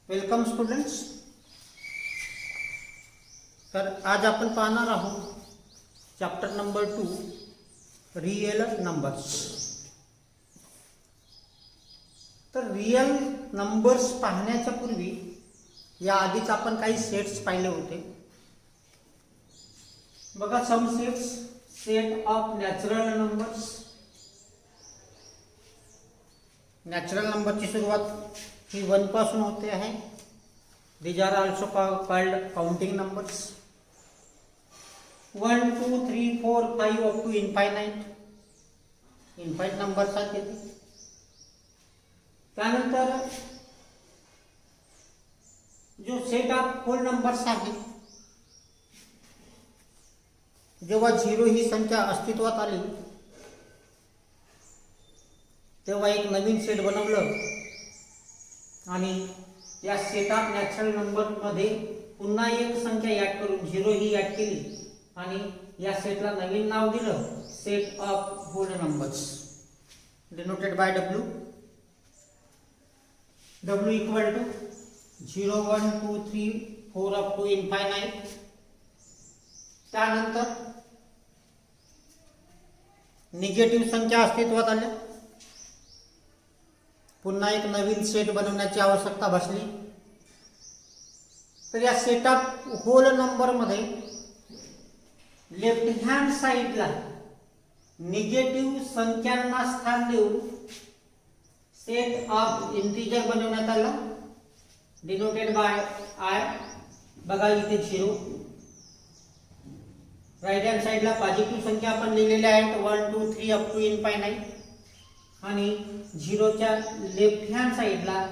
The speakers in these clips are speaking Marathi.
Welcome students. तर आज आपण पाहणार आहोत चॅप्टर नंबर 2 रियल नंबर्स. तर रियल नंबर्स पाहण्याच्या पूर्वी या आधीच आपण काही सेट्स पाहिले होते बघा. Some sets, set of natural numbers. Natural नंबरची सुरुवात ही 1 पासून होते आहे. These are also called counting numbers. 1 2 3 4 5 up to infinite. Infinite numbers आहेत ते. त्यानंतर जो सेट ऑफ होल नंबर्स आहे, जेव्हा 0 ही संख्या अस्तित्वात आली तेव्हा एक नवीन सेट बनवलं आणि या सेट ऑफ नॅचरल नंबर मध्ये पुन्हा एक संख्या ऍड करून 0 ही ऍड केली आणि या सेटला नवीन नाव दिलं set of whole numbers, denoted by W. W equal to 0 1 2 3 4 up to infinite. त्यानंतर निगेटिव्ह संख्या अस्तित्वात आल्या, पुन्हा एक नवीन सेट बनवण्याची आवश्यकता भासली. तर या सेट ऑफ होल नंबर मध्ये लेफ्ट हँड साइडला निगेटिव्ह संख्यांना स्थान देऊन सेट ऑफ इंटिजर बनवण्यात आला, डिनोटेड बाय I. बघा इथे 0. राइट हँड साइडला पॉझिटिव्ह संख्या आपण लिहिलेल्या आहेत 1 2 3 अप टू इनफायनाइट आणि 0च्या लेफ्ट हँड साइडला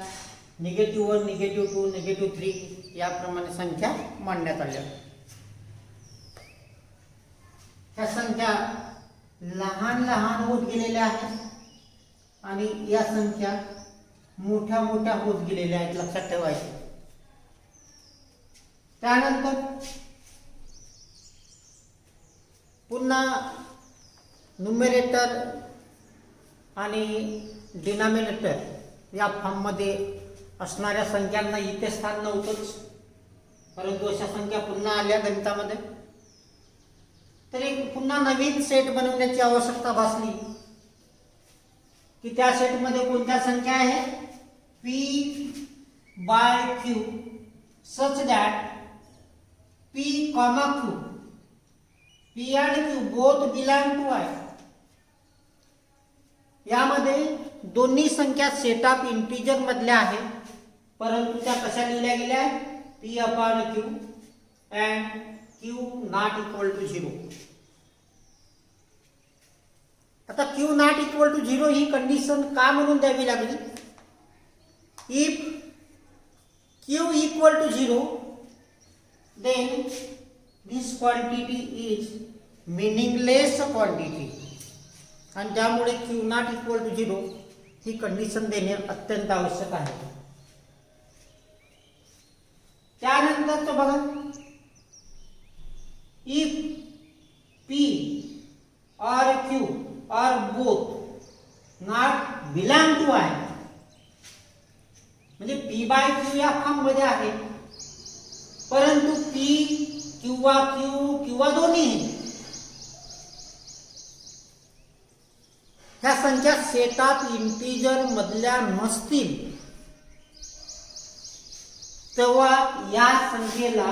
निगेटिव्ह 1 निगेटिव्ह 2 निगेटिव्ह 3 याप्रमाणे संख्या मांडण्यात आल्या. ह्या संख्या लहान लहान होत गेलेल्या आहेत आणि या संख्या मोठ्या मोठ्या होत गेलेल्या आहेत, लक्षात ठेवायचं. त्यानंतर पुन्हा न्यूमरेटर आणि डिनॉमिनेटर या फॉर्ममध्ये असणाऱ्या संख्यांना इथे स्थान नव्हतंच, परंतु अशा संख्या पुन्हा आल्या गणितामध्ये. तरी पुन्हा नवीन सेट बनवण्याची आवश्यकता भासली की त्या सेटमध्ये कोणत्या संख्या आहेत P by Q such that P comma Q, P and Q both belong to I. यामध्ये दोन्ही संख्या सेट ऑफ इंटिजर मधल्या आहेत, परंतु त्या कशा लिहिल्या गेल्या आहेत P upon Q and Q not equal to 0. आता Q not equal to 0 he condition का म्हणून द्यावी लागली? If Q equal to 0 then this quantity is meaningless quantity आणि त्यामुळे Q not equal to 0 he condition देणे अत्यंत आवश्यक आहे. त्यानंतर तो बघा, if P or Q or both not belong to I, म्हणजे P by Q या फॉर्म मध्ये आहे, परंतु P किंवा Q किंवा दोन्ही ह्या संख्या सेट ऑफ इंटिजर मधल्या नसतील, तेव्हा या संख्येला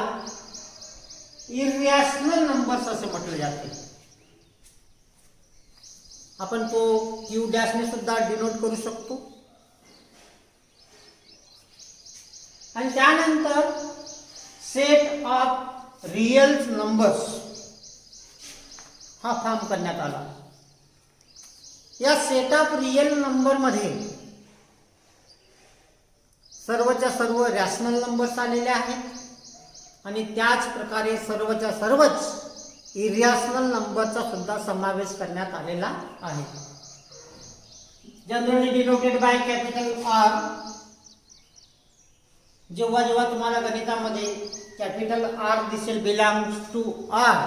इरॅशनल नंबर्स असे म्हटले जाते. आपण तो Q डॅश ने सुद्धा डिनोट करू शकतो. आणि त्यानंतर सेट ऑफ रियल नंबर्स हा फॉर्म करण्यात आला. या सेट ऑफ रियल नंबर मध्ये सर्वच्या सर्व रॅशनल नंबर्स आलेले आहेत आणि त्याच प्रकारे सर्वच्या सर्वच इरॅशनल नंबरचा सुद्धा समावेश करण्यात आलेला आहे. Generally denoted by capital R. जेव्हा जेव्हा तुम्हाला गणितामध्ये कॅपिटल R दिसेल बिलॉंग्स टू R,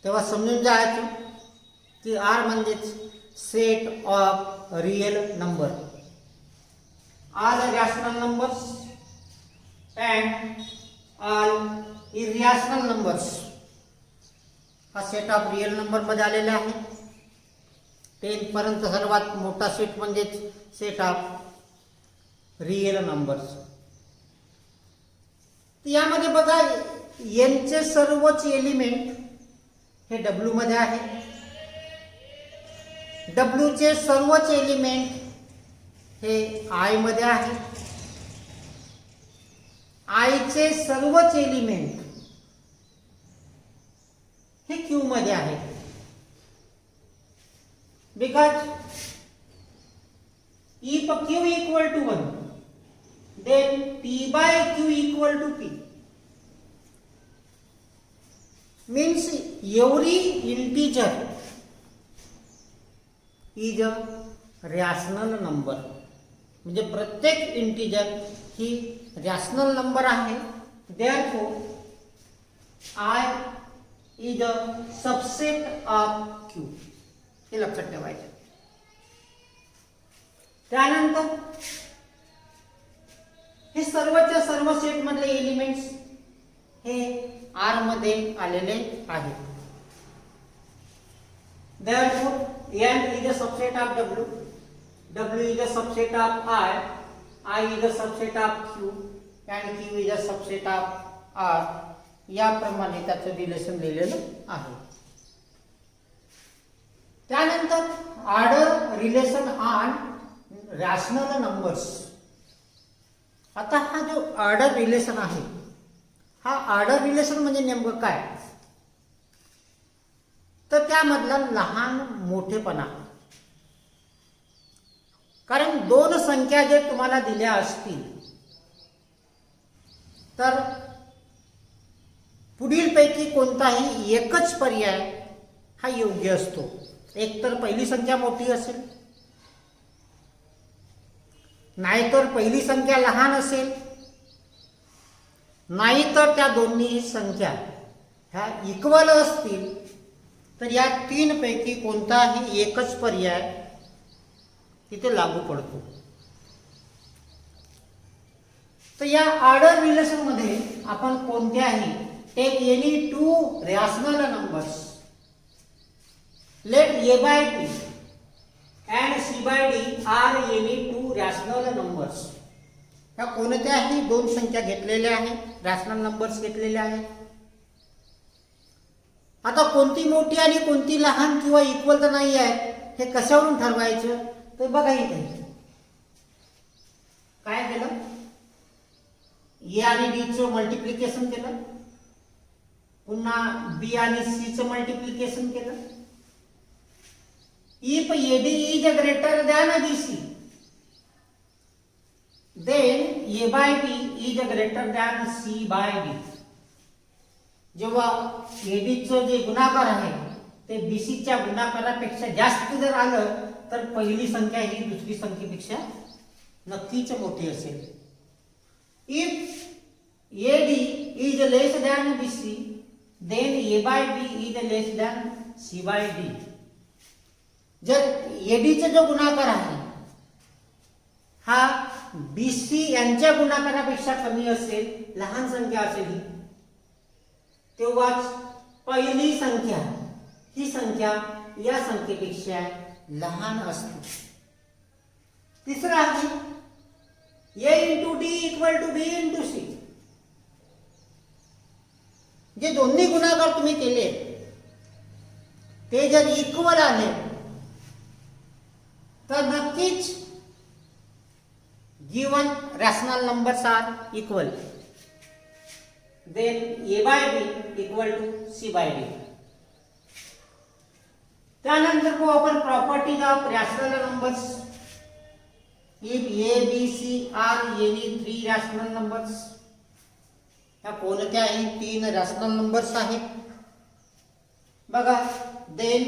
तेव्हा समजून जायचं की R म्हणजेच set of real number. all rational numbers and all irrational numbers. हा सेट ऑफ रिअल नंबर मध्ये आलेला आहे. 10 पर्यंत सर्वात मोठा सेट म्हणजे सेट ऑफ रिअल नंबर्स. यामध्ये बघा n चे सर्वच एलिमेंट हे W मध्ये आहे. W चे सर्वच एलिमेंट हे I मध्ये आहे. I चे सर्वच एलिमेंट हे Q मध्ये आहे. Because if Q equal to 1 then P by Q equal to P means every integer is a rational number. म्हणजे प्रत्येक इंटिजर ही रॅशनल नंबर आहे. therefore I is a subset of Q. हे लक्षात ठेवायचं. त्यानंतर हे सर्वच्या सर्व सेट मधले एलिमेंट्स हे R मध्ये आलेले आहेत. therefore n is a subset of W, W is a subset of I is a subset of Q and Q is a subset of R. याप्रमाणे त्याचं रिलेशन लिहिलेलं आहे. त्यानंतर order relation on rational numbers. आता हा जो ऑर्डर रिलेशन आहे हा ऑर्डर रिलेशन म्हणजे नेमकं काय, तर त्यामधला लहान मोठेपणा. कारण दोन संख्या जर तुम्हाला दिल्या असतील तर पुढील पैकी कोणताही एकच पर्याय हा योग्य असतो. एक तर पहिली संख्या मोठी असेल, नाहीतर पहिली संख्या लहान असेल, नाहीतर त्या दोन्ही संख्या ह्या इक्वल असतील. तर या तीन पैकी कोणताही एकच पर्याय तिथे लागू पडतो. तर या ऑर्डर रिलेशन मध्ये आपण कोणत्याही take any two rational numbers, let a by b and c by d are any two rational numbers. ह्या कोणत्याही दोन संख्या घेतलेल्या आहेत, रॅशनल नंबर्स घेतलेले आहेत. आता कोणती मोठी आणि कोणती लहान किंवा इक्वल तर नाही आहे हे कशावरून ठरवायचं, तर बघा इथे काय केलं, ए आणि डी चं मल्टिप्लिकेशन केलं, पुन्हा बी आणि सी चं मल्टिप्लिकेशन केलं. if AD is greater than BC then A by B is greater than C by D. जेव्हा AD चं जे गुणाकार आहे ते BC च्या गुणाकारापेक्षा जास्त जर आलं तर पहिली संख्या ही दुसरी संख्येपेक्षा नक्कीच मोठी असेल. if AD is less than BC then A by B is less than C by D. जर एडीचा जो गुणाकार आहे हा बीसी यांच्या गुणाकारापेक्षा कमी असेल, लहान संख्या असेल, तेव्हाच पहिली संख्या ही संख्या या संख्येपेक्षा लहान असते. तिसरा आहे a into d equal to b into c. जे दोन्ही गुणाकार तुम्ही केले ते जर इक्वल आले तर नक्कीच given rational numbers are equal. Then a by b equal to c by d. त्यानंतर को आपण properties of rational numbers. if a b c are any three rational numbers, ह्या कोणत्याही तीन रॅशनल नंबर्स आहेत. बघा then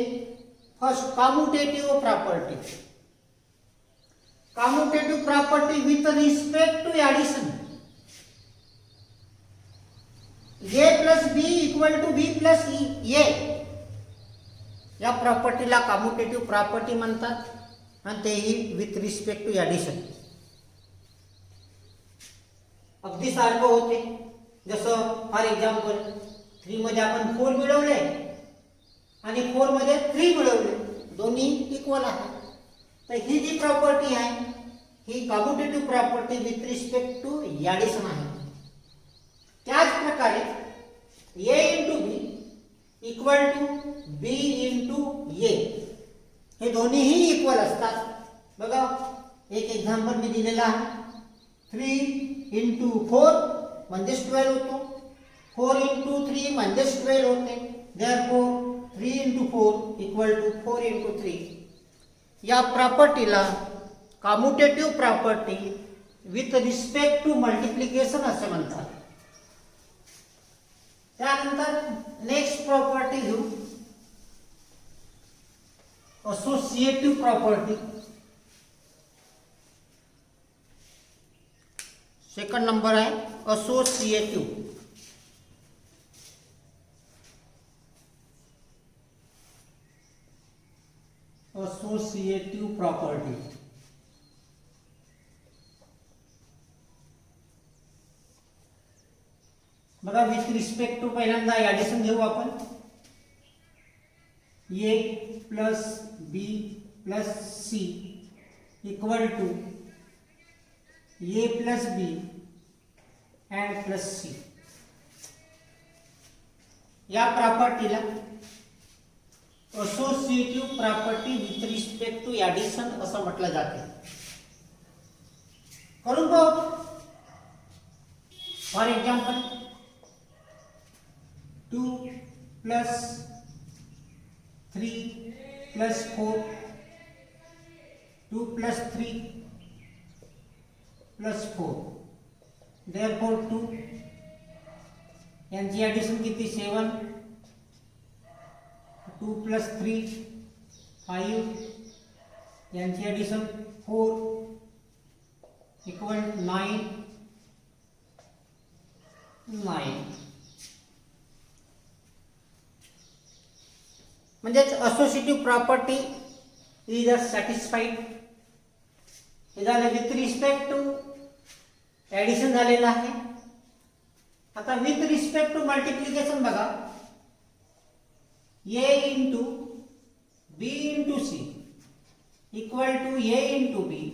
first commutative property. commutative property with respect to addition. a plus b equal to b plus a. या प्रॉपर्टीला कम्युटेटिव्ह प्रॉपर्टी म्हणतात आणि तेही विथ रिस्पेक्ट टू ॲडिशन. अगदी सारखं होते. जसं फॉर एक्झाम्पल 3 मध्ये आपण 4 मिळवले आणि 4 मध्ये 3 मिळवले, दोन्ही इक्वल आहे. तर ही जी प्रॉपर्टी आहे ही commutative property with respect to addition आहे. त्याच प्रकारे A into B equal to B into A हे दोन्हीही इक्वल असतात. बघा एक एक्झाम्पल मी दिलेला आहे. 3 इंटू 4 म्हणजेच 12 होतो. 4 इंटू 3 म्हणजेच 12 होते. Therefore 3 into 4 equal to 4 into 3. या प्रॉपर्टीला commutative property with respect to multiplication असे म्हणतात. त्यानंतर नेक्स्ट प्रॉपर्टी घेऊ असोसिएटिव्ह प्रॉपर्टी. सेकंड नंबर आहे असोसिएटिव्ह. Associative property. बघा विथ रिस्पेक्ट टू पहिल्यांदा ॲडिशन घेऊ आपण. A plus B plus C equal to A plus B and plus C. या प्रॉपर्टीला associative property with respect to addition असं म्हटलं जाते. करून पाहू. For example 2 plus 3 plus 4 2 plus 3 plus 4 therefore 2 यांची ॲडिशन किती 7 2 प्लस 3 5 यांची ॲडिशन 4 इक्वल 9 म्हणजेच असोसिएटिव्ह प्रॉपर्टी इज सॅटिस्फाईड. हे झालं विथ रिस्पेक्ट टू ॲडिशन झालेलं आहे. आता विथ रिस्पेक्ट टू मल्टिप्लिकेशन बघा. A into B into C equal to A into B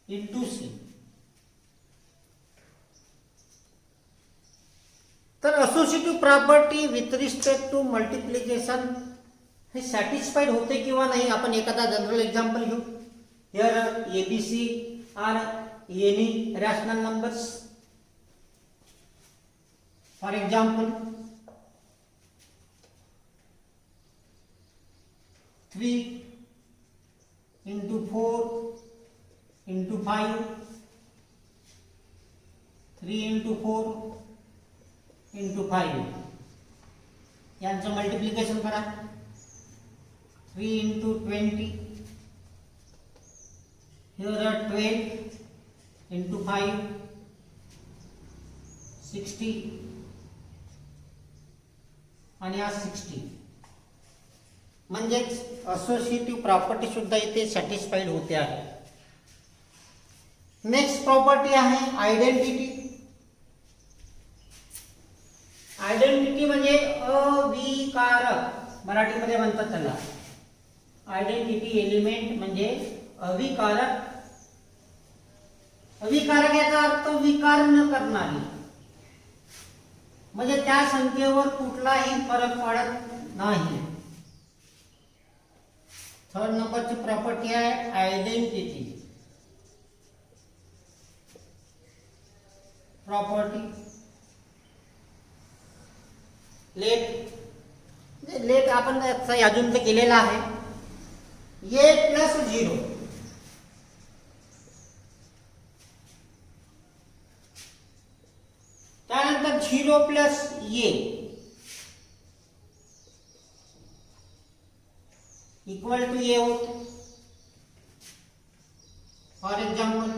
into C. तर associative property with respect to multiplication हे सॅटिस्फाईड होते किंवा नाही आपण एखादा जनरल एक्झाम्पल घेऊ. Here ABC are any rational numbers. For example 3 into 4 into 5 3 into 4 into 5 यांचं मल्टिप्लिकेशन करा. 3 into 20 here are 12 into 5 60 आणि हा 60. म्हणजेच असोसिएटिव्ह प्रॉपर्टी सुद्धा इथे सॅटिस्फाईड होते आहे. नेक्स्ट प्रॉपर्टी आहे आयडेंटिटी. आयडेंटिटी म्हणजे अविकारक मराठीमध्ये म्हणतात त्याला. आयडेंटिटी एलिमेंट म्हणजे अविकारक. अविकारक याचा अर्थ विकार न करणारी, म्हणजे त्या संख्येवर कुठलाही फरक पडत नाही. थर्ड नंबरची प्रॉपर्टी आहे आयडेंटिटी प्रॉपर्टी. लेट आपण अजून तर केलेला आहे. ए प्लस 0 त्यानंतर 0 plus A equal to A होते. For example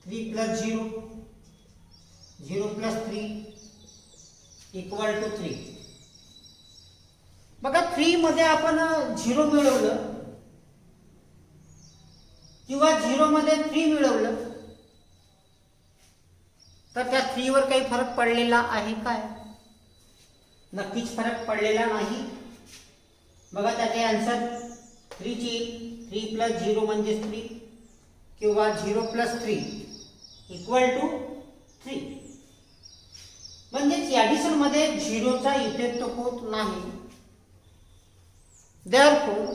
3 plus 0 0 plus 3 equal to 3. बघा 3 मध्ये आपण 0 मिळवलं किंवा 0 मध्ये 3 मिळवलं तर त्या 3 वर काही फरक पडलेला आहे काय? नक्कीच फरक पडलेला नाही. बघा त्याचे आन्सर 3 ची 3 + 0 म्हणजे 3 किंवा 0 + 3 = 3. म्हणजे ॲडिशन मध्ये 0 चा इफेक्ट होत नाही. therefore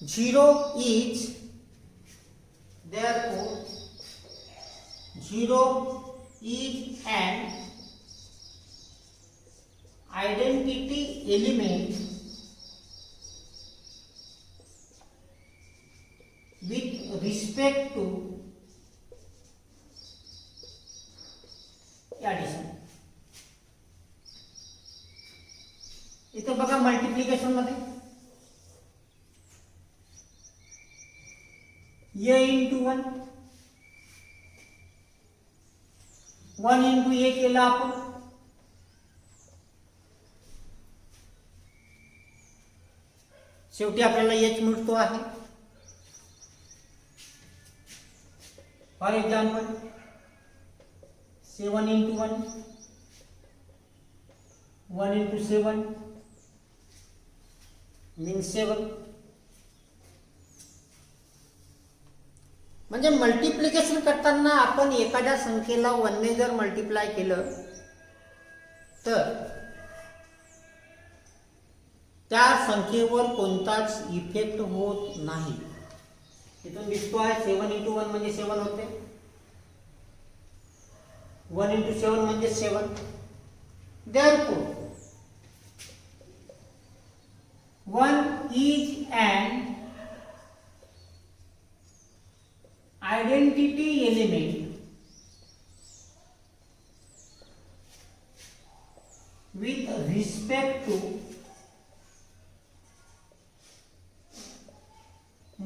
0 is an identity element with respect to addition. इथे बघा मल्टिप्लिकेशन मध्ये a × 1 1 × a केलं आपण. शेवटी आपल्याला h मिळतो आहे. For example 7 × 1 1 × 7 means 7. म्हणजे मल्टिप्लिकेशन करताना आपण एखाद्या संख्येला 1 ने जर मल्टिप्लाय केलं तर त्या संख्येवर कोणताच इफेक्ट होत नाही. इथून दिसतो आहे 7 × 1 म्हणजे 7 होते, 1 × 7 म्हणजे 7. therefore 1 is an identity element with respect to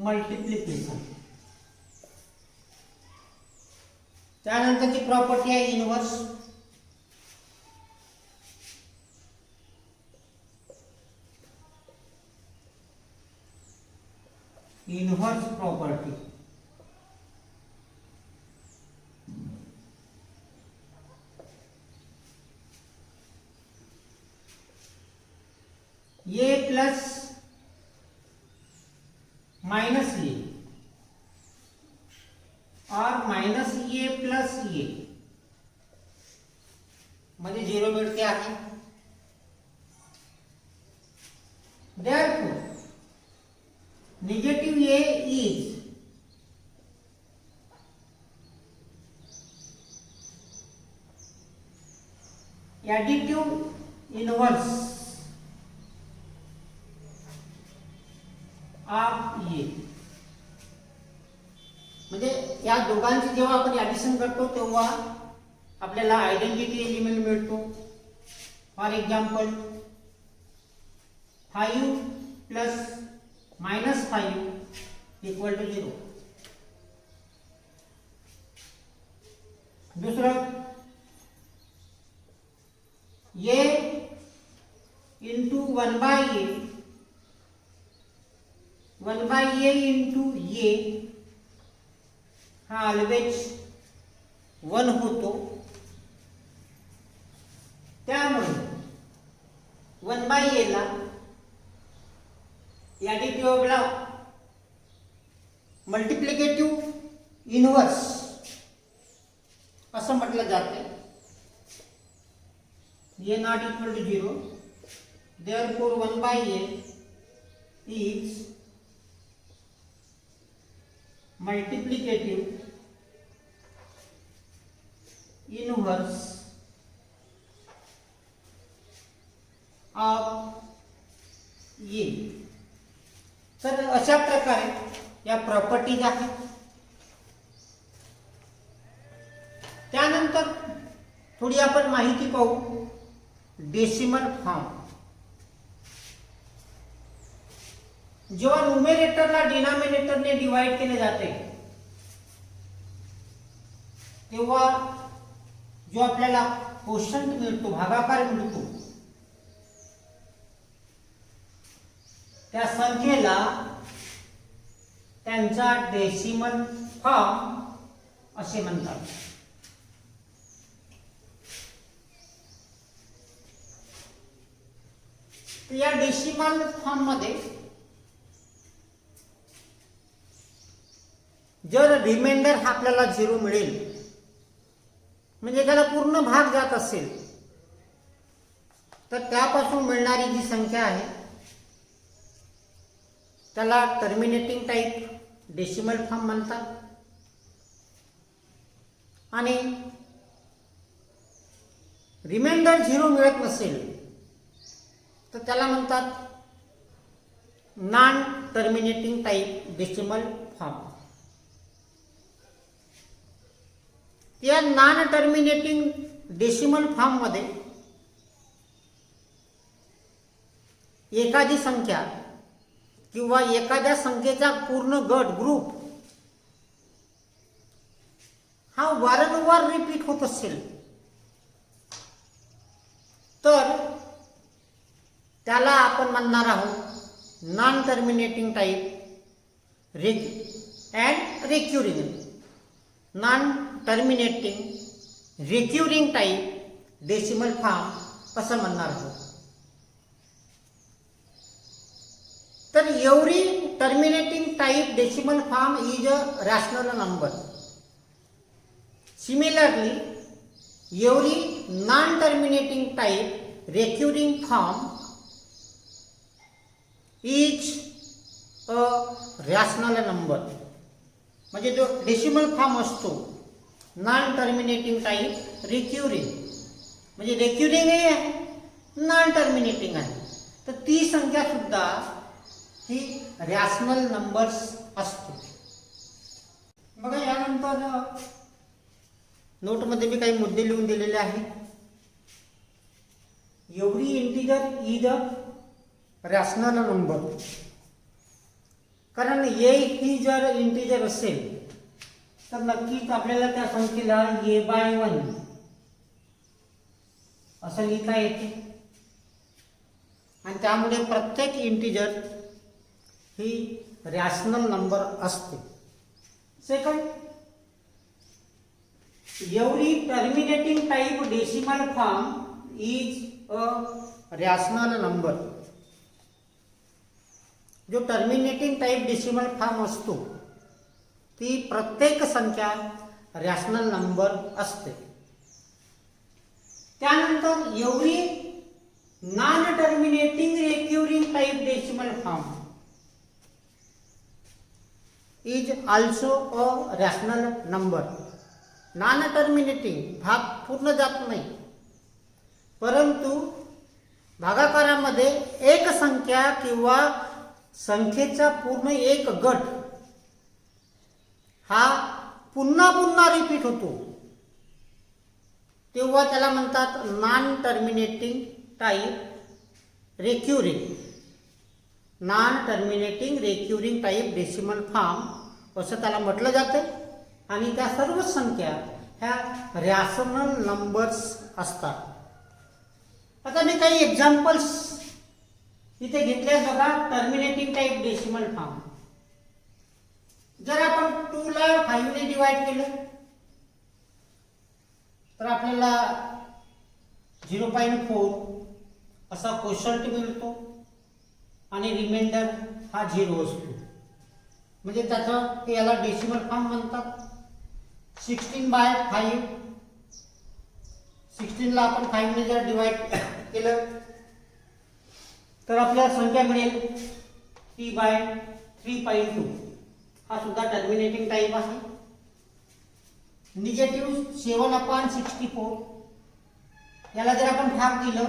multiplication. त्यानंतरची प्रॉपर्टी आहे inverse. Inverse property a plus minus a और माइनस a प्लस a म्हणजे 0 मिळते आहे. therefore negative a is additive inverse of A. म्हणजे या दोघांची जेव्हा आपण ॲडिशन करतो तेव्हा आपल्याला आयडेंटिटी एलिमेंट मिळतो. For example 5 plus -5 = 0. दुसरं a × 1/a 1/a × a हा ऑलवेज 1 होतो. त्यामुळे 1/a ला ॲडिटिव्हला मल्टिप्लिकेटिव्ह इनव्हर्स असं म्हटलं जाते. a ≠ 0. therefore 1/a is multiplicative inverse of a. तर अशा प्रकारे या प्रॉपर्टीज आहेत. त्यानंतर थोडी आपण माहिती पाहू डेसिमल फॉर्म. जेव्हा न्यूमरेटरला डिनॉमिनेटरने डिवाइड केले जाते तेव्हा जो आपल्याला कोशंट मिळतो, भागाकार मिळतो, त्या संख्येला त्यांचा डेसिमल फॉर्म असे म्हणतात. तर या डेसिमल फॉर्म मध्ये जर रिमाइंडर हा आपल्याला 0 मिळेल, म्हणजे त्याला पूर्ण भाग जात असेल, तर त्यापासून मिळणारी जी संख्या आहे त्याला टर्मिनेटिंग टाईप डेसिमल फॉर्म म्हणतात. आणि रिमाइंडर 0 मिळत नसेल तर त्याला म्हणतात non terminating type decimal form. या नॉन टर्मिनेटिंग डेसिमल फॉर्म मध्ये एखादी संख्या किंवा एखाद्या संख्येचा पूर्ण गट ग्रुप हा वारंवार रिपीट होत असेल तर त्याला आपण म्हणणार आहोत non terminating type and recurring. Non terminating recurring type decimal form असं म्हणणार आहोत. तर every terminating type decimal form is a rational number. Similarly, every non-terminating type recurring form is a rational number. म्हणजे जो डेसिमल फॉर्म असतो नॉन टर्मिनेटिंग टाईप रिक्युरिंग, म्हणजे रिक्युरिंग आहे नॉन टर्मिनेटिंग आहे, तर ती संख्या सुद्धा ही रॅशनल नंबर्स असते. बघा यानंतर नोटमध्ये मी काही मुद्दे लिहून दिलेले आहेत. Every integer is a rational number. कारण ए ही जर इंटिजर असेल तर नक्कीच आपल्याला त्या संख्येला a/1 असं लिहिता येते आणि त्यामुळे प्रत्येक इंटिजर ही रॅशनल नंबर असते. Second, every terminating type decimal form is a rational number. जो टर्मिनेटिंग टाईप डेसिमल फॉर्म असतो ती प्रत्येक संख्या रॅशनल नंबर असते. त्यानंतर every non terminating recurring type decimal form is also a rational number. Non terminating भाग पूर्ण जात नाही, परंतु भागाकारामध्ये एक संख्या किंवा संख्येचा पूर्ण एक गट हा पुन्हा पुन्हा रिपीट होतो तेव्हा त्याला म्हणतात non terminating type recurring. Non terminating recurring type decimal form असं त्याला म्हटलं जातं. आणि त्या सर्व संख्या ह्या रॅशनल नंबर्स असतात. आता मी काही एक्झाम्पल्स इथे घेतले बघा. टर्मिनेटिंग टाईप डेसिमल फॉर्म, जर आपण 2 ला 5 ने डिवाइड केलं तर आपल्याला 0.4 असा कोशंट मिळतो आणि रिमाइंडर हा 0 असतो. म्हणजे त्याचं याला डेसिमल फॉर्म म्हणतात. 16/5, 16 ला आपण 5 ने जर डिवाइड केलं तर आपल्याला संख्या मिळेल t/3.2. हा सुद्धा टर्मिनेटिंग टाईप आहे. निगेटिव्ह 7/64, याला जर आपण भाग दिलं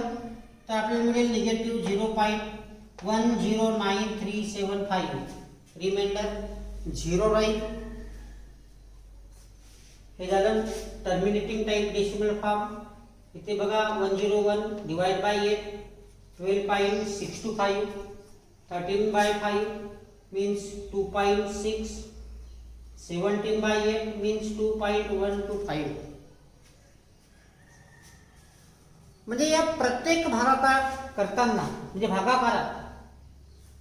तर आपल्याला मिळेल निगेटिव्ह 0.109375. रिमाइंडर 0 राहील. हे झालं टर्मिनेटिंग टाईप डेसिमल फॉर्म. इथे बघा 101 डिवाइड बाय 8 12.625, 13/5 means 2.6, 17/8 means 2.125. म्हणजे या प्रत्येक भागाकार करताना म्हणजे भागाकारात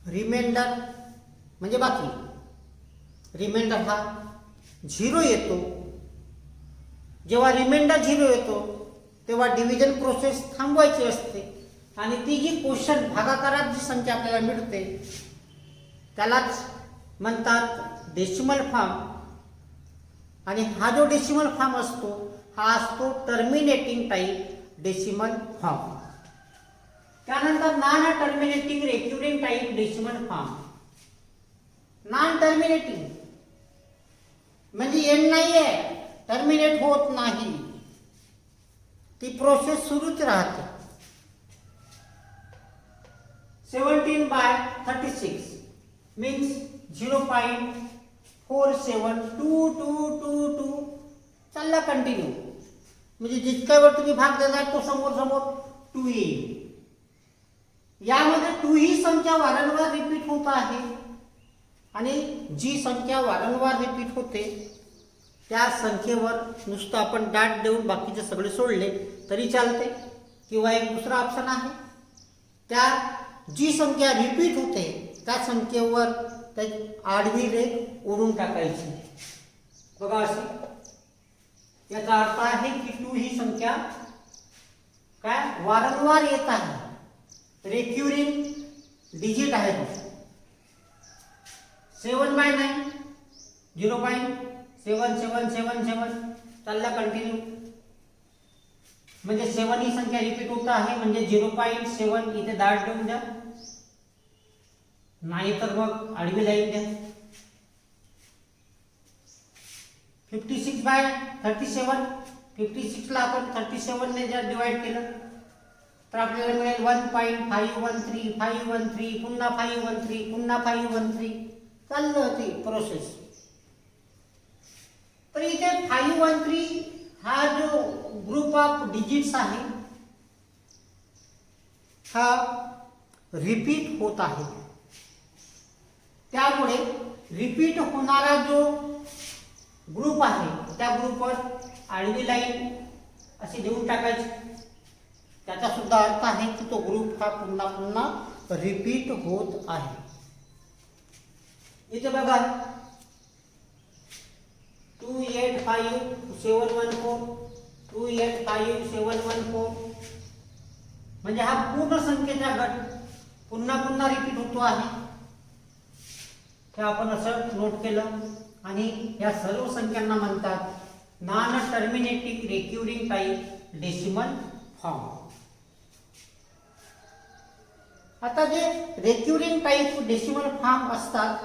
रिमाइंडर म्हणजे बाकी रिमाइंडर हा 0 येतो. जेव्हा रिमाइंडर 0 येतो तेव्हा डिव्हिजन प्रोसेस थांबवायची असते आणि ती जी क्वोशंट भागाकारात जी संख्या आपल्याला मिळते त्यालाच म्हणतात डेसिमल फॉर्म. आणि हा जो डेसिमल फॉर्म असतो हा असतो टर्मिनेटिंग टाईप डेसिमल फॉर्म. त्यानंतर non terminating recurring type decimal form. Non terminating म्हणजे एंड नाही आहे, टर्मिनेट होत नाही, ती प्रोसेस सुरूच राहते. 17/36 मीन्स 0.472222 चालला कंटिन्यू. म्हणजे जितक्या वेळ तुम्ही भाग देणार तो समोर समोर 2 येईल. यामध्ये 2 ही संख्या वारंवार रिपीट होत आहे आणि जी संख्या वारंवार रिपीट होते त्या संख्येवर नुसतं आपण डॅट देऊन बाकीचे सगळे सोडले तरी चालते. किंवा एक दुसरा ऑप्शन आहे, त्या जी संख्या रिपीट होते त्या संख्येवर त्या आडवी रेघ ओढून टाकायची. बघा अशी, याचा अर्थ आहे की 2 ही संख्या काय वारंवार येत आहे, रेक्युरिंग डिजिट आहे. 7/9 0.7777 चालला कंटिन्यू. म्हणजे 7 ही संख्या रिपीट होत आहे म्हणजे 0.7 इथे दाट देऊन द्या, नाही तर मग आडवी लाईन द्या. 56/37 56 ला आपण 37 ने जर डिवाइड केलं तर आपल्याला मिळेल 1.513 513 पुन्हा 513 पुन्हा 513 चाललं ती प्रोसेस. तर इथे 513 हा जो ग्रुप ऑफ डिजिट्स आहे हा रिपीट होत आहे. त्यामुळे रिपीट होणारा जो ग्रुप आहे त्या ग्रुपवर आडवी लाईन अशी देऊन टाकायची. त्याचा सुद्धा अर्थ आहे की तो ग्रुप हा पुन्हा पुन्हा रिपीट होत आहे. इथे बघा 285714 285714 म्हणजे हा पूर्ण संख्येचा गट पुन्हा पुन्हा रिपीट होतो आहे. हे आपण असं नोट केलं. आणि या सर्व संख्यांना म्हणतात non terminating recurring type decimal form. आता जे रेक्युरिंग टाईप डेसिमल फॉर्म असतात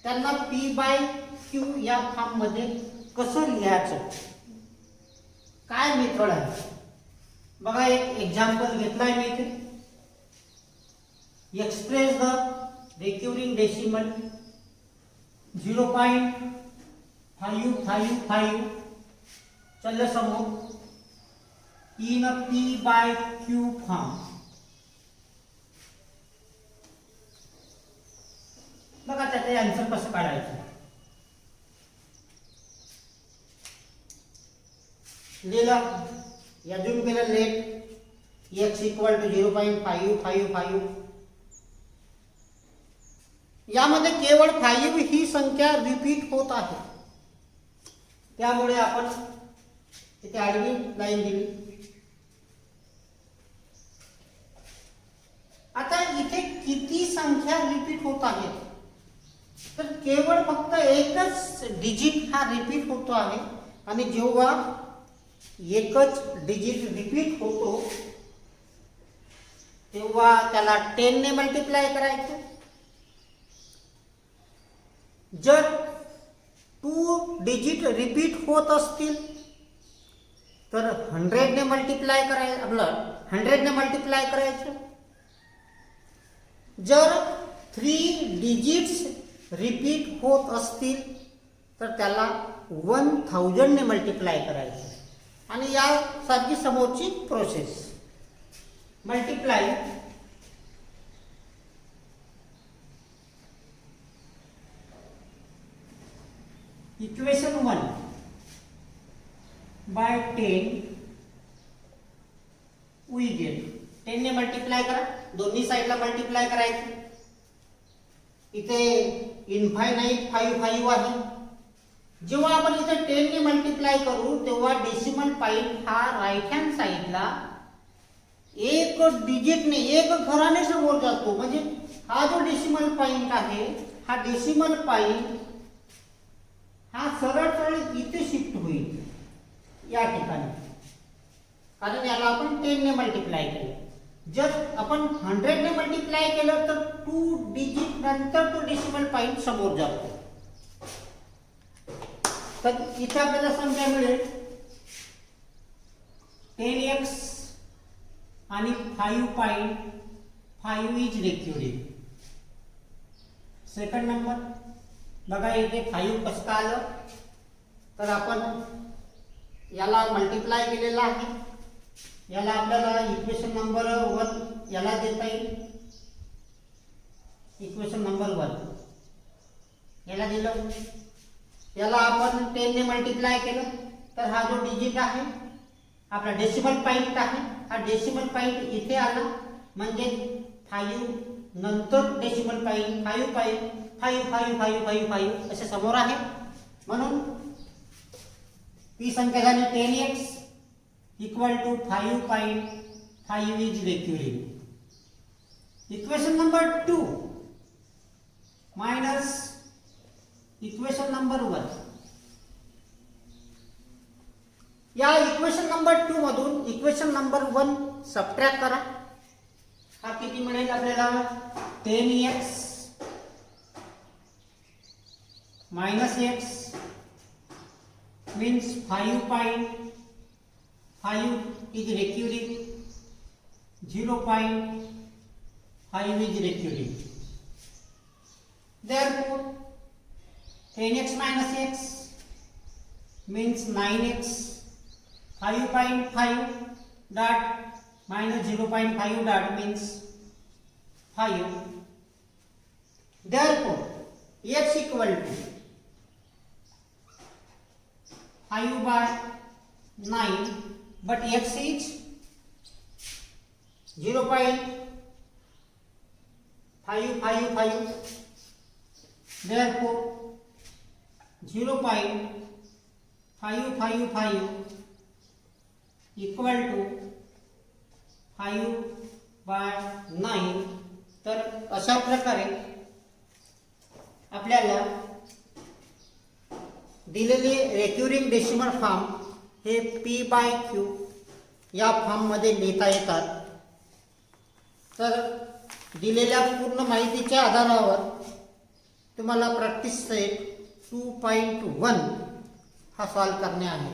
त्यांना P/Q या फॉर्म मध्ये कसं लिहायचं, काय मेथड आहे बघा. एक एक्झाम्पल घेतलाय मी इथे. एक्सप्रेस द रेक्युरिंग डेसिमल 0.555 चल समोर इन P/Q फॉर्म. बघा त्याचे आन्सर कसं काढायचं. लिहिलं, अजून केलं लेट x = 0.555. यामध्ये केवळ 5 ही संख्या रिपीट होत आहे त्यामुळे आपण इथे आडवी लाईन दिली. आता इथे किती संख्या रिपीट होत आहेत तर केवळ फक्त एकच डिजिट हा रिपीट होतो आहे. आणि जेव्हा एकच डिजिट रिपीट होतो तेव्हा त्याला 10 ने मल्टिप्लाय करायचं. जर 2 डिजिट रिपीट होत असतील तर 100 ने मल्टिप्लाय करायचं. आपलं 100 ने मल्टिप्लाय करायचं. जर 3 डिजिट्स रिपीट होत असतील तर त्याला 1000 ने मल्टिप्लाय करायचं. आणि यासारखी समोरची process multiply equation 1/10 we get. 10 ने मल्टिप्लाय करा, दोन्ही साईडला मल्टिप्लाय करायचं. इथे इनफायनाईट 5 आहे. जेव्हा आपण इथे 10 ने मल्टिप्लाय करू तेव्हा डेसिमल पॉइंट हा राईट हँड साईडला एक डिजिटने एक घराने समोर जातो, म्हणजे हा जो डेसिमल पॉइंट आहे, हा डेसिमल पॉइंट हा सरळ सरळ इथे शिफ्ट होईल या ठिकाणी, कारण याला आपण 10 ने मल्टिप्लाय केलं. जर आपण 100 ने मल्टिप्लाय केलं तर 2 डिजिट नंतर तो डेसिमल पॉइंट समोर जातो. तर इथे आपल्याला संख्या मिळेल 10x आणि 5.5 इज रेक्युरिंग. सेकंड नंबर बघा, इथे 5 कसं काय आलं, तर आपण याला मल्टिप्लाय केलेला आहे. याला आपल्याला इक्वेशन नंबर 1 याला देता येईल. इक्वेशन नंबर 1 याला दिलं, याला आपण 10 ने मल्टिप्लाय केलं तर हा जो डिजिट आहे आपला डेसिमल पॉइंट आहे, हा डेसिमल पॉइंट इथे आला, म्हणजे 5 नंतर डेसिमल पॉइंट 5 असे समोर आहे. म्हणून ती संख्या झाली 10x equal to 5.5 is recurring. Equation number 2 minus equation number 1. या इक्वेशन नंबर 2 मधून इक्वेशन नंबर 1 सबट्रॅक्ट करा. हा किती मिळेल आपल्याला, 10x minus x means 5.5 is recurring, 0.5 is recurring. Therefore 10x minus x means 9x, 5.5 dot minus 0.5 dot means 5. Therefore x equal to 5 by 9, but x is 0.555. Therefore 0.555 equal to 5 by 9. तर अशा प्रकारे आपल्याला दिलेले रेक्युरिंग डेसिमल फॉर्म हे p/q या फॉर्ममध्ये लिहिता येतात. तर दिलेल्या पूर्ण माहितीच्या आधारावर तुम्हाला प्रॅक्टिस सेट 2.1 हा सॉल्व करणे आहे.